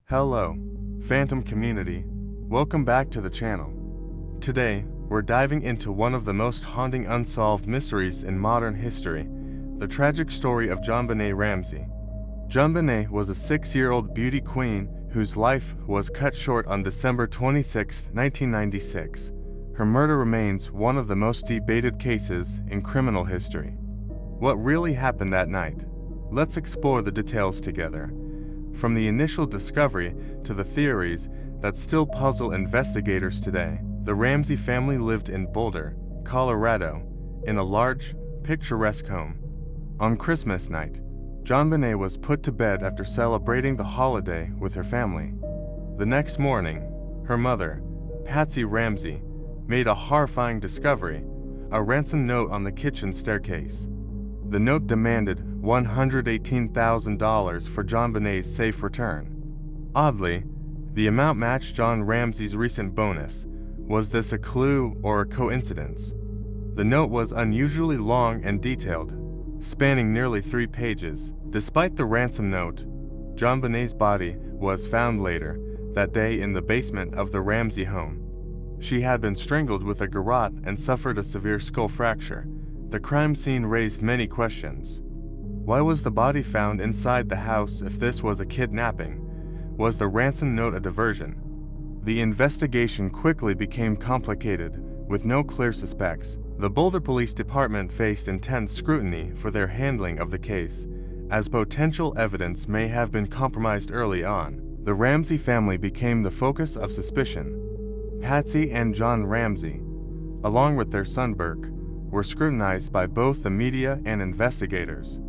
Hello, Phantom community. Welcome back to the channel. Today, we're diving into one of the most haunting unsolved mysteries in modern history, the tragic story of JonBenét Ramsey. JonBenét was a 6-year-old beauty queen whose life was cut short on December 26, 1996. Her murder remains one of the most debated cases in criminal history. What really happened that night? Let's explore the details together. From the initial discovery to the theories that still puzzle investigators today, the Ramsey family lived in Boulder, Colorado, in a large, picturesque home. On Christmas night, JonBenét was put to bed after celebrating the holiday with her family. The next morning, her mother, Patsy Ramsey, made a horrifying discovery: a ransom note on the kitchen staircase. The note demanded $118,000 for JonBenét's safe return. Oddly, the amount matched John Ramsey's recent bonus. Was this a clue or a coincidence? The note was unusually long and detailed, spanning nearly 3 pages. Despite the ransom note, JonBenét's body was found later that day in the basement of the Ramsey home. She had been strangled with a garrote and suffered a severe skull fracture. The crime scene raised many questions. Why was the body found inside the house if this was a kidnapping? Was the ransom note a diversion? The investigation quickly became complicated, with no clear suspects. The Boulder Police Department faced intense scrutiny for their handling of the case, as potential evidence may have been compromised early on. The Ramsey family became the focus of suspicion. Patsy and John Ramsey, along with their son Burke, were scrutinized by both the media and investigators.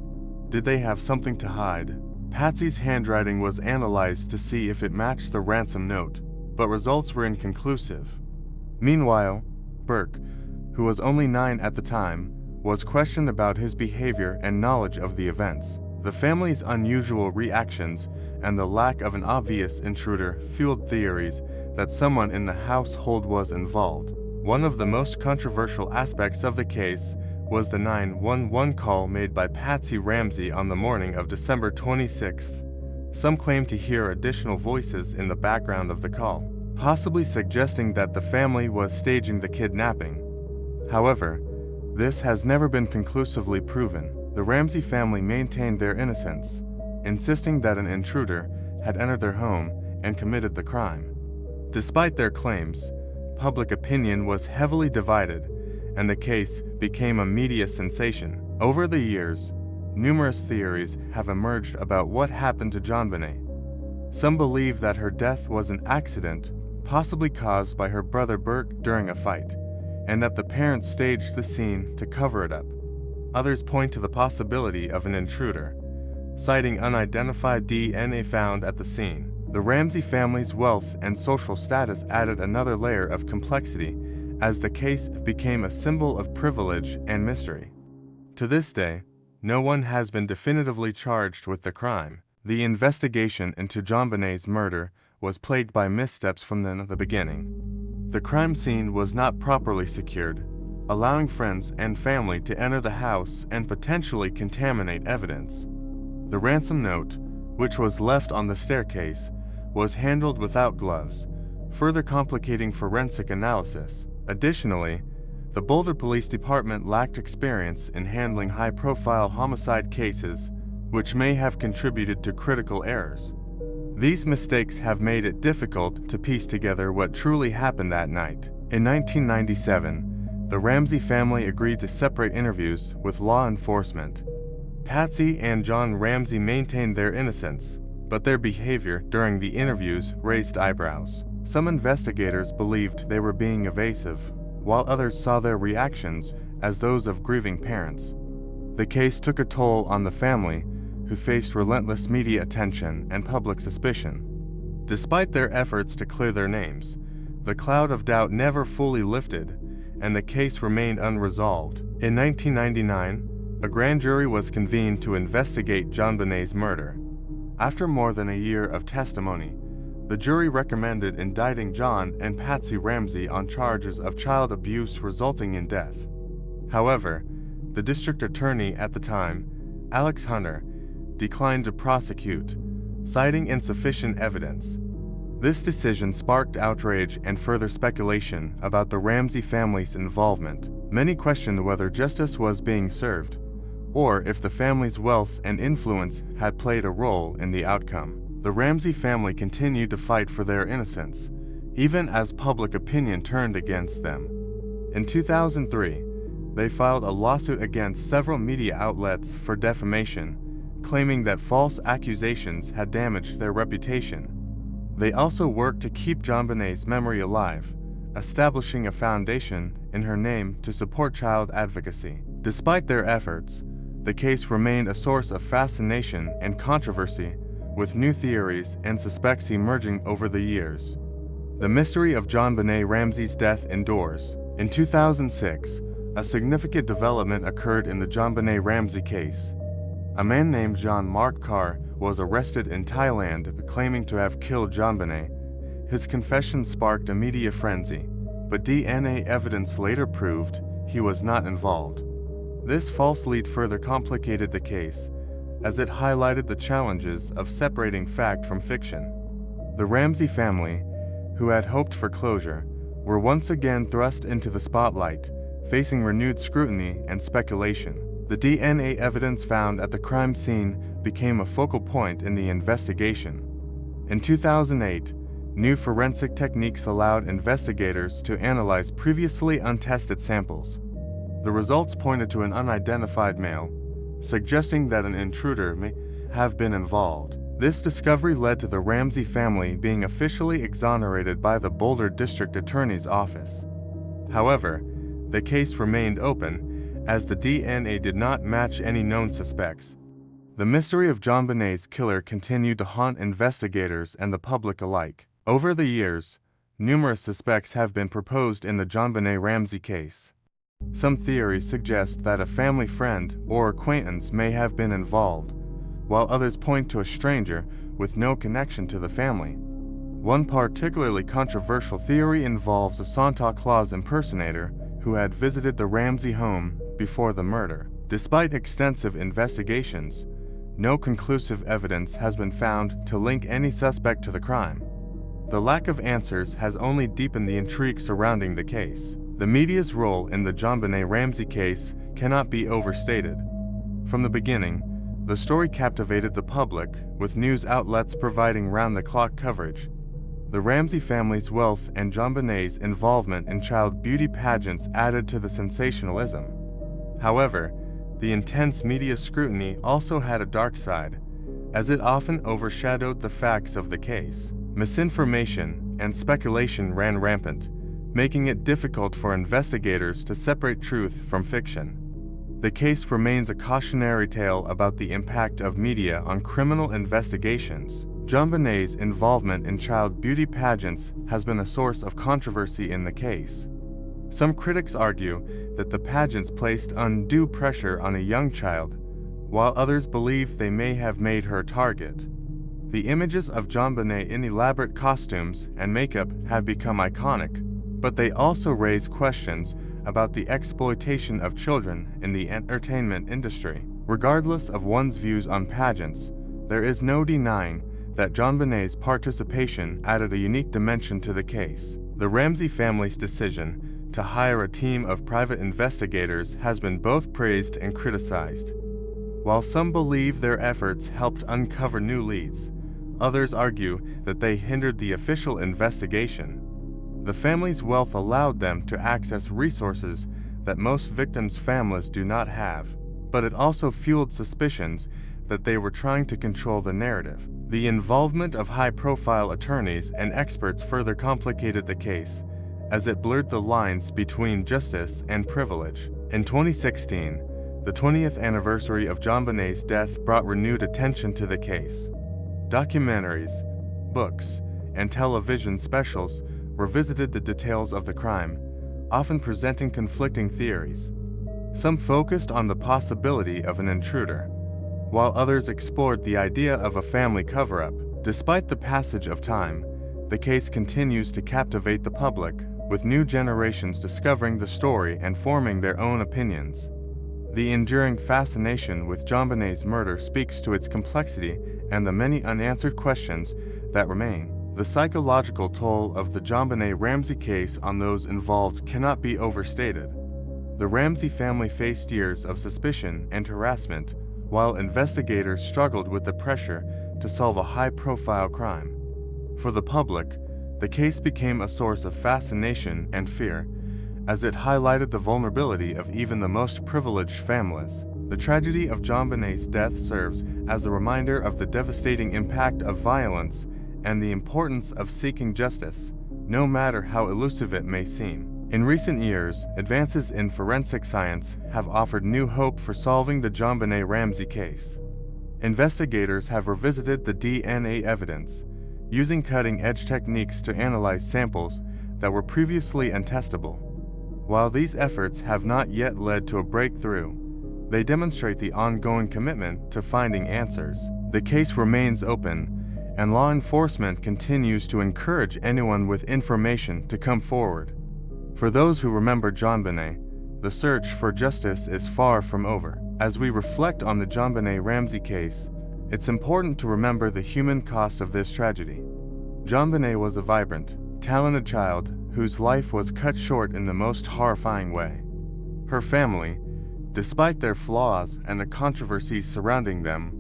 Did they have something to hide? Patsy's handwriting was analyzed to see if it matched the ransom note, but results were inconclusive. Meanwhile, Burke, who was only 9 at the time, was questioned about his behavior and knowledge of the events. The family's unusual reactions and the lack of an obvious intruder fueled theories that someone in the household was involved. One of the most controversial aspects of the case was the 911 call made by Patsy Ramsey on the morning of December 26th. Some claim to hear additional voices in the background of the call, possibly suggesting that the family was staging the kidnapping. However, this has never been conclusively proven. The Ramsey family maintained their innocence, insisting that an intruder had entered their home and committed the crime. Despite their claims, public opinion was heavily divided, and the case became a media sensation. Over the years, numerous theories have emerged about what happened to JonBenét. Some believe that her death was an accident, possibly caused by her brother Burke during a fight, and that the parents staged the scene to cover it up. Others point to the possibility of an intruder, citing unidentified DNA found at the scene. The Ramsey family's wealth and social status added another layer of complexity as the case became a symbol of privilege and mystery. To this day, no one has been definitively charged with the crime. The investigation into JonBenét's murder was plagued by missteps from the beginning. The crime scene was not properly secured, allowing friends and family to enter the house and potentially contaminate evidence. The ransom note, which was left on the staircase, was handled without gloves, further complicating forensic analysis. Additionally, the Boulder Police Department lacked experience in handling high-profile homicide cases, which may have contributed to critical errors. These mistakes have made it difficult to piece together what truly happened that night. In 1997, the Ramsey family agreed to separate interviews with law enforcement. Patsy and John Ramsey maintained their innocence, but their behavior during the interviews raised eyebrows. Some investigators believed they were being evasive, while others saw their reactions as those of grieving parents. The case took a toll on the family, who faced relentless media attention and public suspicion. Despite their efforts to clear their names, the cloud of doubt never fully lifted, and the case remained unresolved. In 1999, a grand jury was convened to investigate JonBenét's murder. After more than a year of testimony, the jury recommended indicting John and Patsy Ramsey on charges of child abuse resulting in death. However, the district attorney at the time, Alex Hunter, declined to prosecute, citing insufficient evidence. This decision sparked outrage and further speculation about the Ramsey family's involvement. Many questioned whether justice was being served, or if the family's wealth and influence had played a role in the outcome. The Ramsey family continued to fight for their innocence, even as public opinion turned against them. In 2003, they filed a lawsuit against several media outlets for defamation, claiming that false accusations had damaged their reputation. They also worked to keep JonBenét's memory alive, establishing a foundation in her name to support child advocacy. Despite their efforts, the case remained a source of fascination and controversy, with new theories and suspects emerging over the years. The mystery of JonBenét Ramsey's death endures. In 2006, a significant development occurred in the JonBenét Ramsey case. A man named John Mark Carr was arrested in Thailand claiming to have killed JonBenét. His confession sparked a media frenzy, but DNA evidence later proved he was not involved. This false lead further complicated the case, as it highlighted the challenges of separating fact from fiction. The Ramsey family, who had hoped for closure, were once again thrust into the spotlight, facing renewed scrutiny and speculation. The DNA evidence found at the crime scene became a focal point in the investigation. In 2008, new forensic techniques allowed investigators to analyze previously untested samples. The results pointed to an unidentified male, suggesting that an intruder may have been involved. This discovery led to the Ramsey family being officially exonerated by the Boulder District Attorney's Office. However, the case remained open, as the DNA did not match any known suspects. The mystery of JonBenét's killer continued to haunt investigators and the public alike. Over the years, numerous suspects have been proposed in the JonBenét Ramsey case. Some theories suggest that a family friend or acquaintance may have been involved, while others point to a stranger with no connection to the family. One particularly controversial theory involves a Santa Claus impersonator who had visited the Ramsey home before the murder. Despite extensive investigations, no conclusive evidence has been found to link any suspect to the crime. The lack of answers has only deepened the intrigue surrounding the case. The media's role in the JonBenét Ramsey case cannot be overstated. From the beginning, the story captivated the public, with news outlets providing round-the-clock coverage. The Ramsey family's wealth and JonBenét's involvement in child beauty pageants added to the sensationalism. However, the intense media scrutiny also had a dark side, as it often overshadowed the facts of the case. Misinformation and speculation ran rampant, making it difficult for investigators to separate truth from fiction. The case remains a cautionary tale about the impact of media on criminal investigations. JonBenét's involvement in child beauty pageants has been a source of controversy in the case. Some critics argue that the pageants placed undue pressure on a young child, while others believe they may have made her target. The images of JonBenét in elaborate costumes and makeup have become iconic, but they also raise questions about the exploitation of children in the entertainment industry. Regardless of one's views on pageants, there is no denying that JonBenét's participation added a unique dimension to the case. The Ramsey family's decision to hire a team of private investigators has been both praised and criticized. While some believe their efforts helped uncover new leads, others argue that they hindered the official investigation. The family's wealth allowed them to access resources that most victims' families do not have, but it also fueled suspicions that they were trying to control the narrative. The involvement of high-profile attorneys and experts further complicated the case, as it blurred the lines between justice and privilege. In 2016, the 20th anniversary of JonBenét's death brought renewed attention to the case. Documentaries, books, and television specials revisited the details of the crime, often presenting conflicting theories. Some focused on the possibility of an intruder, while others explored the idea of a family cover-up. Despite the passage of time, the case continues to captivate the public, with new generations discovering the story and forming their own opinions. The enduring fascination with JonBenét's murder speaks to its complexity and the many unanswered questions that remain. The psychological toll of the JonBenét Ramsey case on those involved cannot be overstated. The Ramsey family faced years of suspicion and harassment, while investigators struggled with the pressure to solve a high-profile crime. For the public, the case became a source of fascination and fear, as it highlighted the vulnerability of even the most privileged families. The tragedy of JonBenét's death serves as a reminder of the devastating impact of violence and the importance of seeking justice, no matter how elusive it may seem. In recent years, advances in forensic science have offered new hope for solving the JonBenét Ramsey case. Investigators have revisited the DNA evidence, using cutting-edge techniques to analyze samples that were previously untestable. While these efforts have not yet led to a breakthrough, they demonstrate the ongoing commitment to finding answers. The case remains open, and law enforcement continues to encourage anyone with information to come forward. For those who remember JonBenét, the search for justice is far from over. As we reflect on the JonBenét Ramsey case, it's important to remember the human cost of this tragedy. JonBenét was a vibrant, talented child whose life was cut short in the most horrifying way. Her family, despite their flaws and the controversies surrounding them,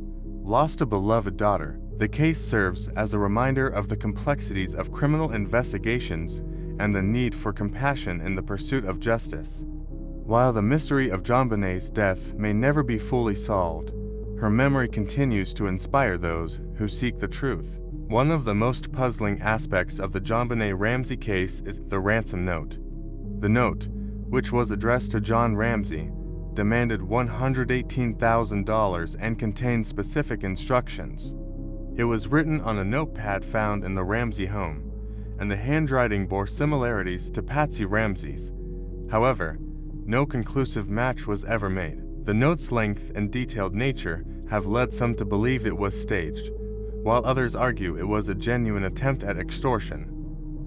lost a beloved daughter. The case serves as a reminder of the complexities of criminal investigations and the need for compassion in the pursuit of justice. While the mystery of JonBenét's death may never be fully solved, her memory continues to inspire those who seek the truth. One of the most puzzling aspects of the JonBenét Ramsey case is the ransom note. The note, which was addressed to John Ramsey, demanded $118,000 and contained specific instructions. It was written on a notepad found in the Ramsey home, and the handwriting bore similarities to Patsy Ramsey's. However, no conclusive match was ever made. The note's length and detailed nature have led some to believe it was staged, while others argue it was a genuine attempt at extortion.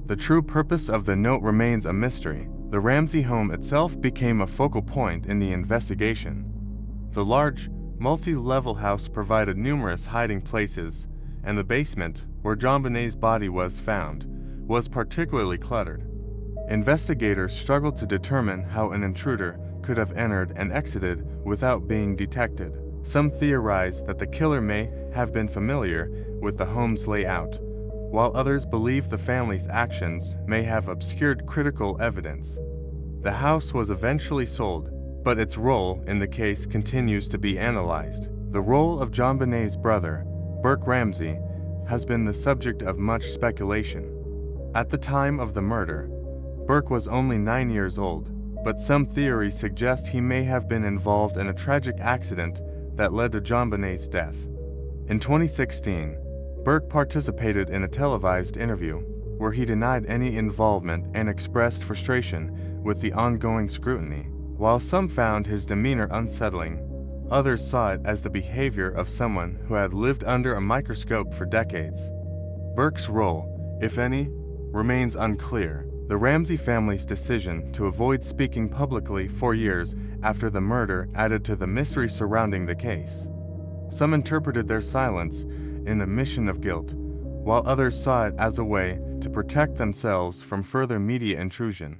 The true purpose of the note remains a mystery. The Ramsey home itself became a focal point in the investigation. The large, multi-level house provided numerous hiding places, and the basement, where JonBenét's body was found, was particularly cluttered. Investigators struggled to determine how an intruder could have entered and exited without being detected. Some theorized that the killer may have been familiar with the home's layout, while others believe the family's actions may have obscured critical evidence. The house was eventually sold, but its role in the case continues to be analyzed. The role of JonBenét's brother, Burke Ramsey, has been the subject of much speculation. At the time of the murder, Burke was only 9 years old, but some theories suggest he may have been involved in a tragic accident that led to JonBenét's death. In 2016, Burke participated in a televised interview where he denied any involvement and expressed frustration with the ongoing scrutiny. While some found his demeanor unsettling, others saw it as the behavior of someone who had lived under a microscope for decades. Burke's role, if any, remains unclear. The Ramsey family's decision to avoid speaking publicly for years after the murder added to the mystery surrounding the case. Some interpreted their silence in a admission of guilt, while others saw it as a way to protect themselves from further media intrusion.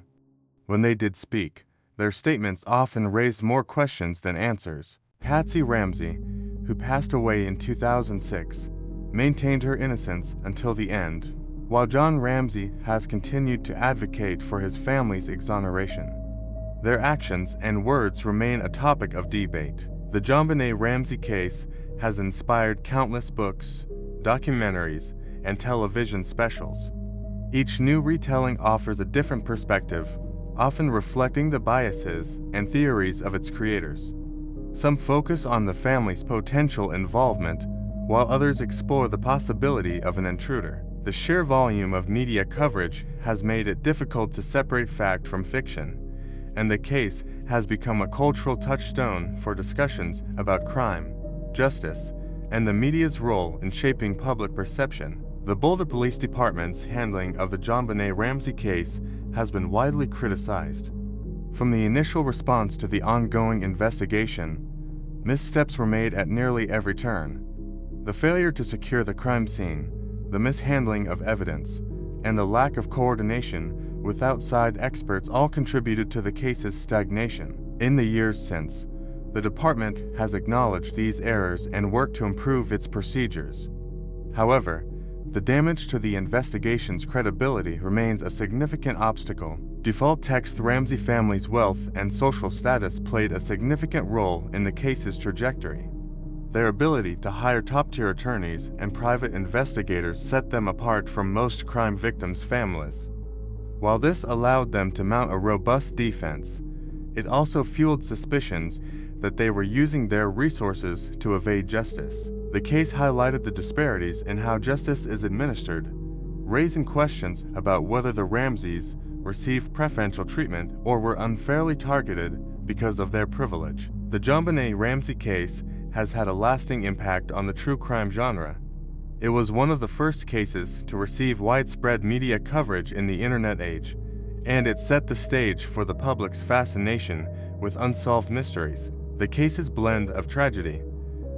When they did speak, their statements often raised more questions than answers. Patsy Ramsey, who passed away in 2006, maintained her innocence until the end, while John Ramsey has continued to advocate for his family's exoneration. Their actions and words remain a topic of debate. The JonBenét Ramsey case has inspired countless books, documentaries, and television specials. Each new retelling offers a different perspective, often reflecting the biases and theories of its creators. Some focus on the family's potential involvement, while others explore the possibility of an intruder. The sheer volume of media coverage has made it difficult to separate fact from fiction, and the case has become a cultural touchstone for discussions about crime, justice, and the media's role in shaping public perception. The Boulder Police Department's handling of the JonBenét Ramsey case has been widely criticized. From the initial response to the ongoing investigation, missteps were made at nearly every turn. The failure to secure the crime scene, the mishandling of evidence, and the lack of coordination with outside experts all contributed to the case's stagnation. In the years since, the department has acknowledged these errors and worked to improve its procedures. However, the damage to the investigation's credibility remains a significant obstacle. Default text: the Ramsey family's wealth and social status played a significant role in the case's trajectory. Their ability to hire top-tier attorneys and private investigators set them apart from most crime victims' families. While this allowed them to mount a robust defense, it also fueled suspicions that they were using their resources to evade justice. The case highlighted the disparities in how justice is administered, raising questions about whether the Ramseys received preferential treatment or were unfairly targeted because of their privilege. The JonBenét Ramsey case has had a lasting impact on the true crime genre. It was one of the first cases to receive widespread media coverage in the internet age, and it set the stage for the public's fascination with unsolved mysteries. The case's blend of tragedy,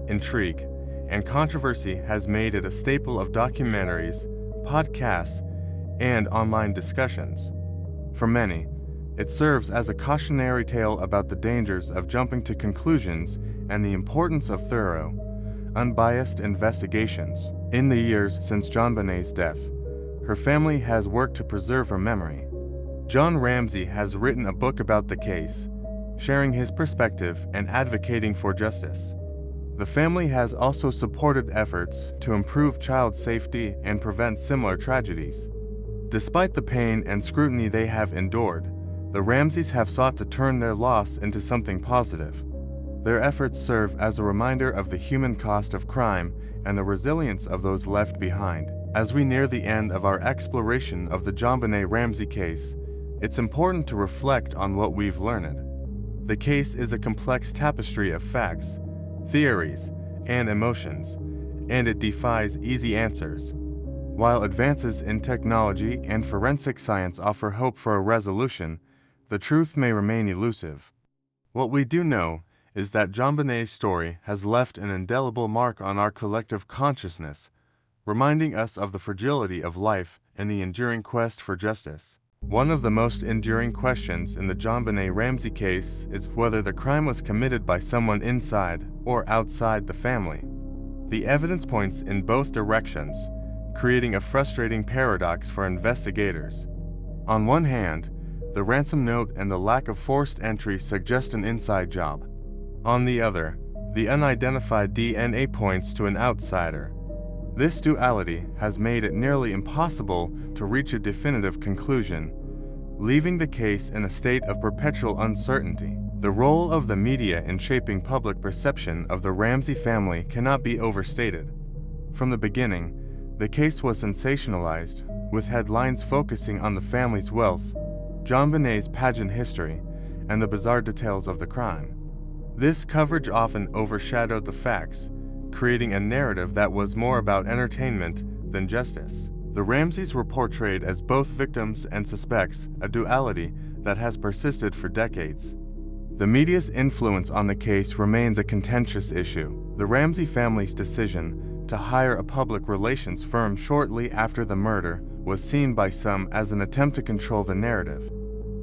intrigue, and controversy has made it a staple of documentaries, podcasts, and online discussions. For many, it serves as a cautionary tale about the dangers of jumping to conclusions and the importance of thorough, unbiased investigations. In the years since JonBenét's death, her family has worked to preserve her memory. Jon Ramsey has written a book about the case, sharing his perspective and advocating for justice. The family has also supported efforts to improve child safety and prevent similar tragedies. Despite the pain and scrutiny they have endured, the Ramseys have sought to turn their loss into something positive. Their efforts serve as a reminder of the human cost of crime and the resilience of those left behind. As we near the end of our exploration of the JonBenét Ramsey case, it's important to reflect on what we've learned. The case is a complex tapestry of facts, theories, and emotions, and it defies easy answers. While advances in technology and forensic science offer hope for a resolution, the truth may remain elusive. What we do know is that JonBenét's story has left an indelible mark on our collective consciousness, reminding us of the fragility of life and the enduring quest for justice. One of the most enduring questions in the JonBenét Ramsey case is whether the crime was committed by someone inside or outside the family. The evidence points in both directions, creating a frustrating paradox for investigators. On one hand, the ransom note and the lack of forced entry suggest an inside job. On the other, the unidentified DNA points to an outsider. This duality has made it nearly impossible to reach a definitive conclusion, leaving the case in a state of perpetual uncertainty. The role of the media in shaping public perception of the Ramsey family cannot be overstated. From the beginning, the case was sensationalized, with headlines focusing on the family's wealth, JonBenét's pageant history, and the bizarre details of the crime. This coverage often overshadowed the facts, creating a narrative that was more about entertainment than justice. The Ramseys were portrayed as both victims and suspects, a duality that has persisted for decades. The media's influence on the case remains a contentious issue. The Ramsey family's decision to hire a public relations firm shortly after the murder was seen by some as an attempt to control the narrative.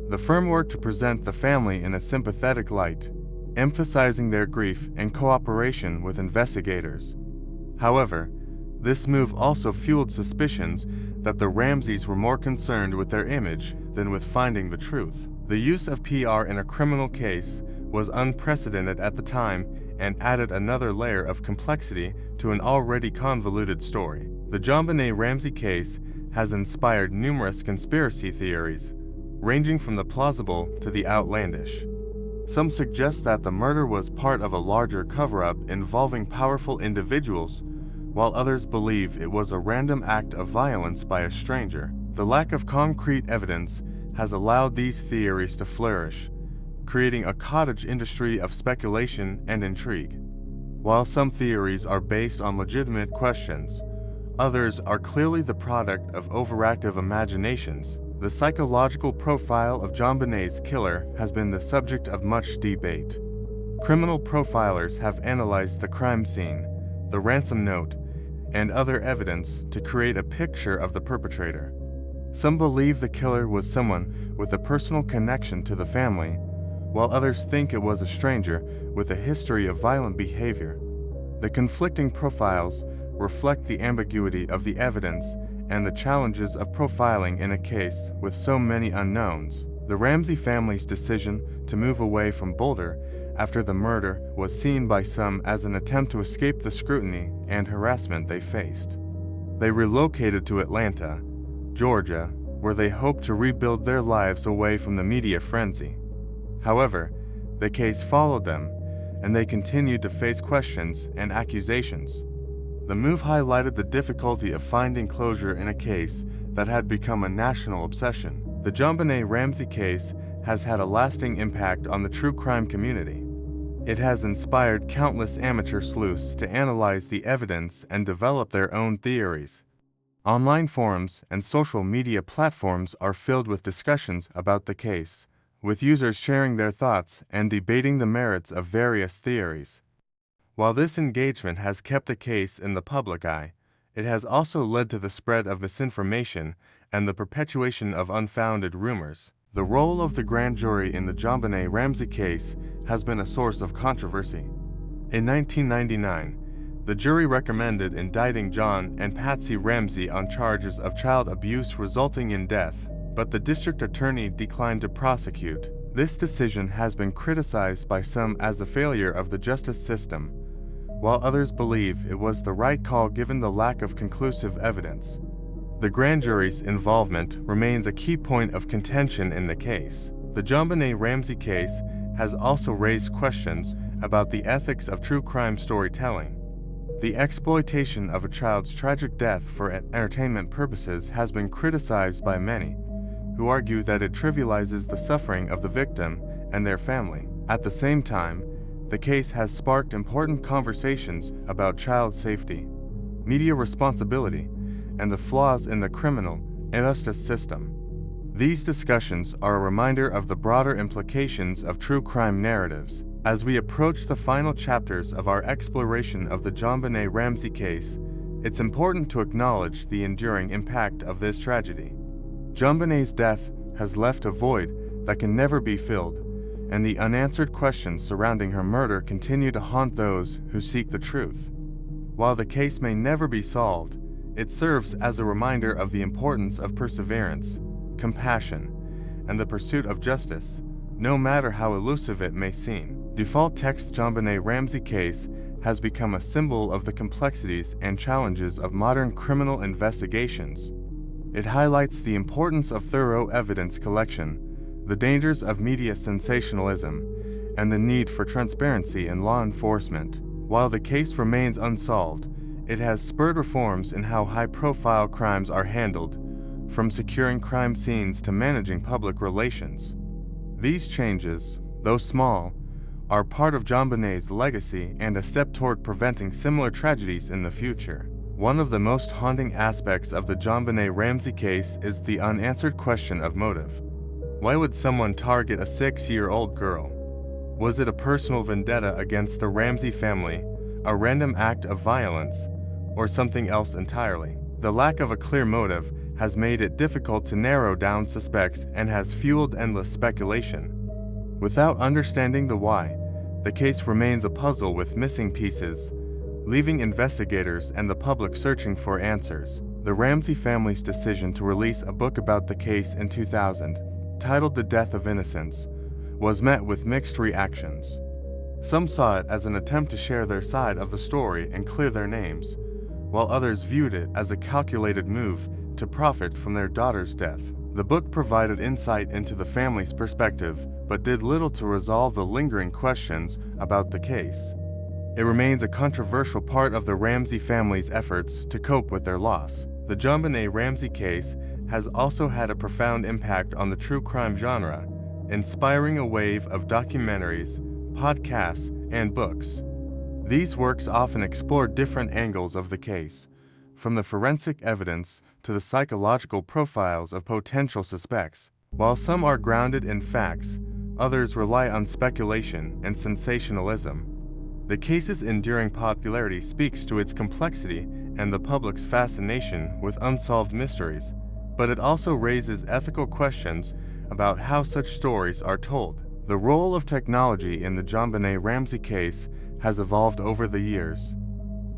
The firm worked to present the family in a sympathetic light, emphasizing their grief and cooperation with investigators. However, this move also fueled suspicions that the Ramseys were more concerned with their image than with finding the truth. The use of PR in a criminal case was unprecedented at the time and added another layer of complexity to an already convoluted story. The JonBenét Ramsey case has inspired numerous conspiracy theories, ranging from the plausible to the outlandish. Some suggest that the murder was part of a larger cover-up involving powerful individuals, while others believe it was a random act of violence by a stranger. The lack of concrete evidence has allowed these theories to flourish, creating a cottage industry of speculation and intrigue. While some theories are based on legitimate questions, others are clearly the product of overactive imaginations. The psychological profile of JonBenét's killer has been the subject of much debate. Criminal profilers have analyzed the crime scene, the ransom note, and other evidence to create a picture of the perpetrator. Some believe the killer was someone with a personal connection to the family, while others think it was a stranger with a history of violent behavior. The conflicting profiles reflect the ambiguity of the evidence and the challenges of profiling in a case with so many unknowns. The Ramsey family's decision to move away from Boulder after the murder was seen by some as an attempt to escape the scrutiny and harassment they faced. They relocated to Atlanta, Georgia, where they hoped to rebuild their lives away from the media frenzy. However, the case followed them, and they continued to face questions and accusations. The move highlighted the difficulty of finding closure in a case that had become a national obsession. The JonBenét Ramsey case has had a lasting impact on the true crime community. It has inspired countless amateur sleuths to analyze the evidence and develop their own theories. Online forums and social media platforms are filled with discussions about the case, with users sharing their thoughts and debating the merits of various theories. While this engagement has kept the case in the public eye, it has also led to the spread of misinformation and the perpetuation of unfounded rumors. The role of the grand jury in the JonBenét Ramsey case has been a source of controversy. In 1999, the jury recommended indicting John and Patsy Ramsey on charges of child abuse resulting in death, but the district attorney declined to prosecute. This decision has been criticized by some as a failure of the justice system, while others believe it was the right call given the lack of conclusive evidence. The grand jury's involvement remains a key point of contention in the case. The JonBenét Ramsey case has also raised questions about the ethics of true crime storytelling. The exploitation of a child's tragic death for entertainment purposes has been criticized by many, who argue that it trivializes the suffering of the victim and their family. At the same time, the case has sparked important conversations about child safety, media responsibility, and the flaws in the criminal justice system. These discussions are a reminder of the broader implications of true crime narratives. As we approach the final chapters of our exploration of the JonBenét Ramsey case, it's important to acknowledge the enduring impact of this tragedy. JonBenét's death has left a void that can never be filled, and the unanswered questions surrounding her murder continue to haunt those who seek the truth. While the case may never be solved, it serves as a reminder of the importance of perseverance, compassion, and the pursuit of justice, no matter how elusive it may seem. Default text JonBenét Ramsey case has become a symbol of the complexities and challenges of modern criminal investigations. It highlights the importance of thorough evidence collection, the dangers of media sensationalism, and the need for transparency in law enforcement. While the case remains unsolved, it has spurred reforms in how high-profile crimes are handled, from securing crime scenes to managing public relations. These changes, though small, are part of JonBenét's legacy and a step toward preventing similar tragedies in the future. One of the most haunting aspects of the JonBenét Ramsey case is the unanswered question of motive. Why would someone target a 6-year-old girl? Was it a personal vendetta against the Ramsey family, a random act of violence, or something else entirely? The lack of a clear motive has made it difficult to narrow down suspects and has fueled endless speculation. Without understanding the why, the case remains a puzzle with missing pieces, leaving investigators and the public searching for answers. The Ramsey family's decision to release a book about the case in 2000, titled The Death of Innocence, was met with mixed reactions. Some saw it as an attempt to share their side of the story and clear their names, while others viewed it as a calculated move to profit from their daughter's death. The book provided insight into the family's perspective, but did little to resolve the lingering questions about the case. It remains a controversial part of the Ramsey family's efforts to cope with their loss. The JonBenét Ramsey case has also had a profound impact on the true crime genre, inspiring a wave of documentaries, podcasts, and books. These works often explore different angles of the case, from the forensic evidence to the psychological profiles of potential suspects. While some are grounded in facts, others rely on speculation and sensationalism. The case's enduring popularity speaks to its complexity and the public's fascination with unsolved mysteries, but it also raises ethical questions about how such stories are told. The role of technology in the JonBenét Ramsey case has evolved over the years.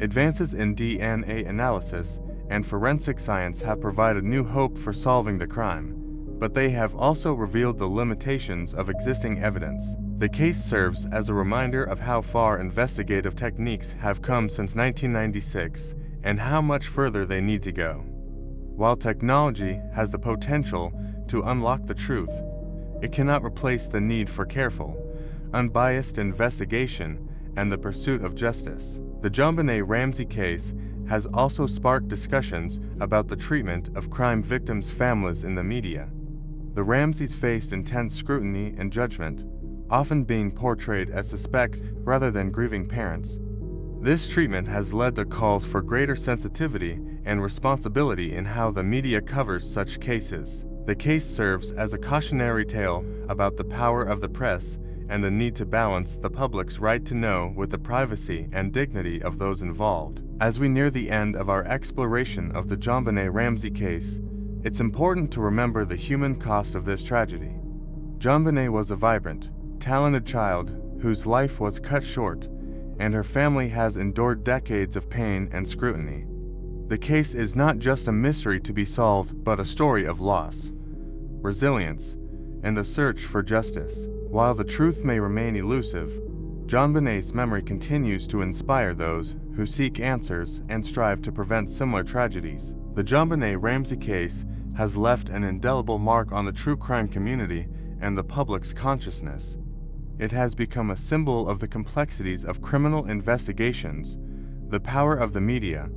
Advances in DNA analysis and forensic science have provided new hope for solving the crime, but they have also revealed the limitations of existing evidence. The case serves as a reminder of how far investigative techniques have come since 1996 and how much further they need to go. While technology has the potential to unlock the truth, it cannot replace the need for careful, unbiased investigation and the pursuit of justice. The JonBenét Ramsey case has also sparked discussions about the treatment of crime victims' families in the media. The Ramseys faced intense scrutiny and judgment, often being portrayed as suspect rather than grieving parents. This treatment has led to calls for greater sensitivity and responsibility in how the media covers such cases. The case serves as a cautionary tale about the power of the press and the need to balance the public's right to know with the privacy and dignity of those involved. As we near the end of our exploration of the JonBenét Ramsey case, it's important to remember the human cost of this tragedy. JonBenét was a vibrant, talented child whose life was cut short, and her family has endured decades of pain and scrutiny. The case is not just a mystery to be solved, but a story of loss, resilience, and the search for justice. While the truth may remain elusive, JonBenét's memory continues to inspire those who seek answers and strive to prevent similar tragedies. The JonBenét Ramsey case has left an indelible mark on the true crime community and the public's consciousness. It has become a symbol of the complexities of criminal investigations, the power of the media,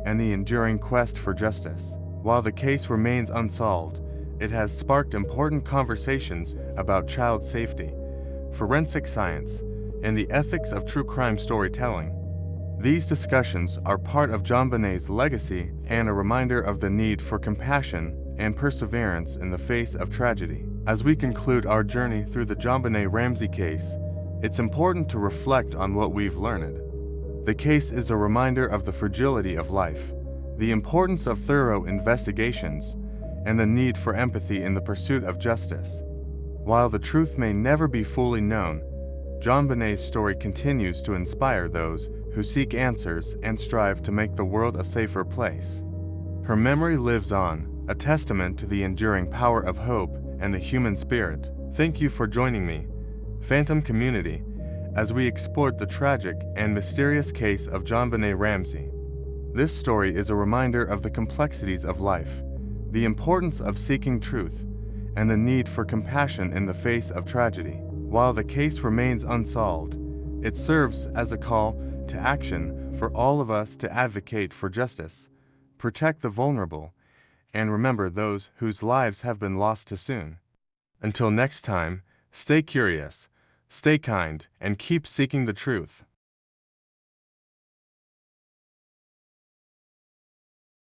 and the enduring quest for justice. While the case remains unsolved, it has sparked important conversations about child safety, forensic science, and the ethics of true crime storytelling. These discussions are part of JonBenét's legacy and a reminder of the need for compassion and perseverance in the face of tragedy. As we conclude our journey through the JonBenét Ramsey case, it's important to reflect on what we've learned. The case is a reminder of the fragility of life, the importance of thorough investigations, and the need for empathy in the pursuit of justice. While the truth may never be fully known, JonBenét's story continues to inspire those who seek answers and strive to make the world a safer place. Her memory lives on, a testament to the enduring power of hope and the human spirit. Thank you for joining me, Phantom Community, as we explored the tragic and mysterious case of JonBenét Ramsey. This story is a reminder of the complexities of life, the importance of seeking truth, and the need for compassion in the face of tragedy. While the case remains unsolved, it serves as a call to action for all of us to advocate for justice, protect the vulnerable, and remember those whose lives have been lost too soon. Until next time, stay curious, stay kind, and keep seeking the truth.